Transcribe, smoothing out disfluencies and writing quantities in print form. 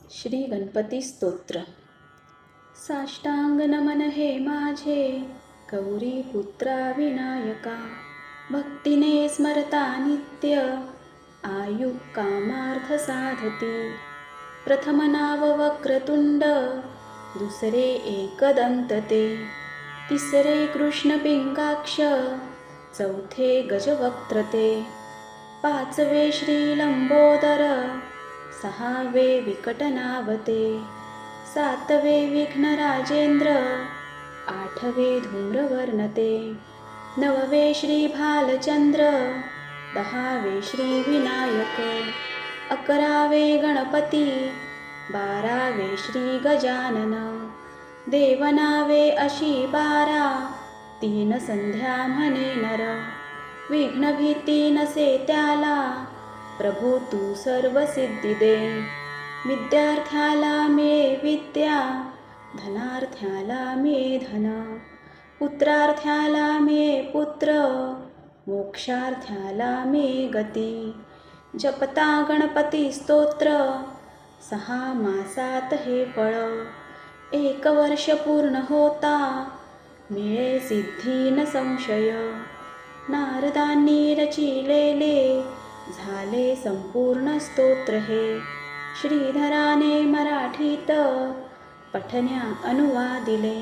श्री गणपती स्तोत्र। साष्टांग नमन हे माझे गौरी पुत्रा विनायका, भक्तीने स्मरता नित्य आयु कामार्थ साधती। प्रथम नाव वक्रतुंड, दुसरे एकदंत ते, तिसरे कृष्ण पिंगाक्ष, चौथे गजवक्त्र ते, पाचवे श्री लंबोदर, सहावे विकटनावते, सातवे विघ्न राजेंद्र, आठवे धूम्रवर्ण ते, नववे श्री भालचंद्र, दहावे श्री विनायक, अकरावे गणपती, बारावे श्री गजानन, देवनावे अशी बारा, तीन संध्या म्हणे नर, विघ्न भीती नसे त्याला, प्रभू तू सर्व सिद्धी दे। विद्यार्थ्याला मिळे विद्या, धनार्थ्याला मिळे धन, पुत्रार्थ्याला मिळे पुत्र, मोक्षार्थ्याला मिळे गती। जपता गणपती स्तोत्र, 6 मासात हे फळ, 1 वर्ष पूर्ण होता, मिळे सिद्धी न संशय। नारदांनी रचिलेले, झाले संपूर्ण स्तोत्र हे, श्रीधराने मराठीत पठण्या अनुवादिले।